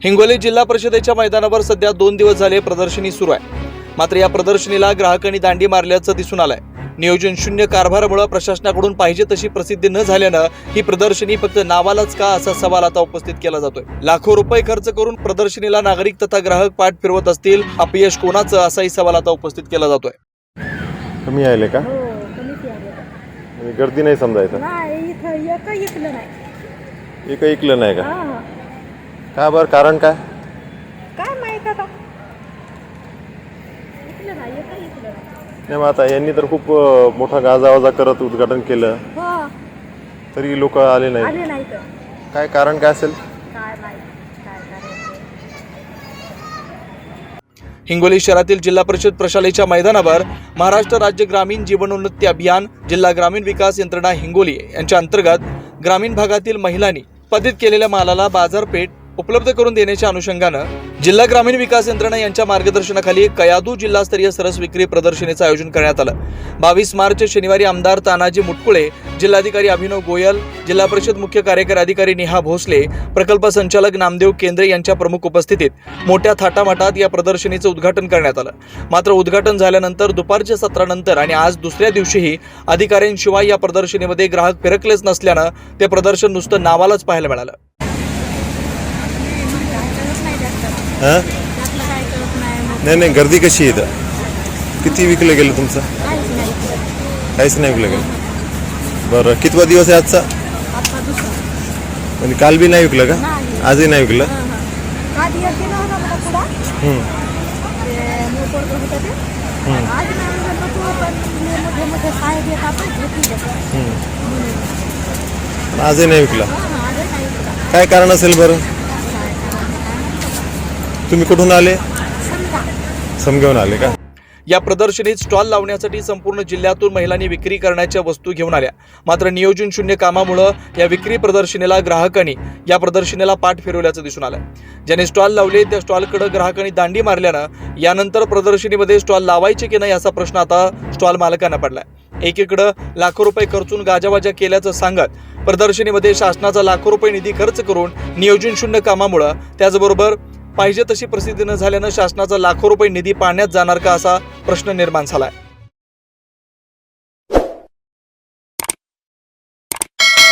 हिंगोली जिल्हा परिषदेच्या मैदानावर सध्या 2 दिवस झाले प्रदर्शनी सुरू आहे। मात्र या प्रदर्शनीला ग्राहकांनी दांडी मारल्याचं दिसून आलंय। नियोजन शून्य कारभारामुळे प्रशासनाकडून पाहिजे तशी प्रसिद्धी न झाल्यानं ही प्रदर्शनी फक्त नावालाच का असा सवाल आता उपस्थित केला जातोय। लाखो रुपये खर्च करून प्रदर्शनीला नागरिक तथा ग्राहक पाठ फिरवत असतील, अपयश कोणाचं असाही सवाल आता उपस्थित केला जातोय। कमी आले का? हो, कमीच आहे. गर्दी नाही समजायचं? नाही, इथं एकही इकलं नाही. एक ऐकलं नाही का? हा. का बरं, कारण काय? काय माहित आता. इकलं नाही, एकही इकलं नाही. नाही, मग आता यांनी तर खूप मोठा गाजावाजा करत उद्घाटन केलं, हो, तरी लोक आले नाही। आले नाही तर. काय कारण काय असेल? काय माहित, काय करायचं. हिंगोली शहरातील जिल्हा परिषद प्रशालेच्या मैदानावर महाराष्ट्र राज्य ग्रामीण जीवनोन्नती अभियान, जिल्हा ग्रामीण विकास यंत्रणा हिंगोली यांच्या अंतर्गत ग्रामीण भागातील महिलांनी उत्पादित केलेल्या मालाला बाजारपेठ उपलब्ध करून देण्याच्या अनुषंगानं जिल्हा ग्रामीण विकास यंत्रणा यांच्या मार्गदर्शनाखाली कयादू जिल्हास्तरीय सरस विक्री प्रदर्शनीचं आयोजन करण्यात आलं। 22 मार्च शनिवारी आमदार तानाजी मुटकुळे, जिल्हाधिकारी अभिनव गोयल, जिल्हा परिषद मुख्य कार्यकारी अधिकारी नेहा भोसले, प्रकल्प संचालक नामदेव केंद्रे यांच्या प्रमुख उपस्थितीत मोठ्या थाटामाटात या प्रदर्शनीचं उद्घाटन करण्यात आलं। मात्र उद्घाटन झाल्यानंतर दुपारच्या सत्रानंतर आणि आज दुसऱ्या दिवशीही अधिकाऱ्यांशिवाय या प्रदर्शनीमध्ये ग्राहक फिरकलेच नसल्यानं ते प्रदर्शन नुसतं नावालाच पाहायला मिळालं। नाही, गर्दी कशी आहे इथं? किती विकलं गेलं तुमचं? काहीच नाही विकलं गेलं। बरं, कितवा दिवस आहे आजचा? म्हणजे काल बी नाही विकलं का? आजही नाही विकलं? आजही नाही विकला? काय कारण असेल बरं? तुम्ही कुठून आले? समगेवून आले का? या प्रदर्शनीत स्टॉल लावण्यासाठी संपूर्ण जिल्ह्यातून महिलांनी विक्री करण्याच्या वस्तू घेऊन आल्या। मात्र नियोजन शून्य कामामुळे या विक्री प्रदर्शनीला ग्राहकांनी या प्रदर्शनीला पाठ फिरवल्याचं दिसून आलं। ज्याने स्टॉल लावले त्या स्टॉलकडे ग्राहकांनी दांडी मारल्यानं यानंतर प्रदर्शनीमध्ये स्टॉल लावायचे की नाही असा प्रश्न आता स्टॉल मालकांना पडलाय। एकीकडे लाखो रुपये खर्चून गाजावाजा केल्याचं सांगत प्रदर्शनीमध्ये शासनाचा लाखो रुपये निधी खर्च करून नियोजन शून्य कामामुळे, त्याचबरोबर पाहिजे तशी प्रसिद्धी न झाल्यानं शासनाचा लाखो रुपये निधी पाण्यात जाणार का असा प्रश्न निर्माण झालाय।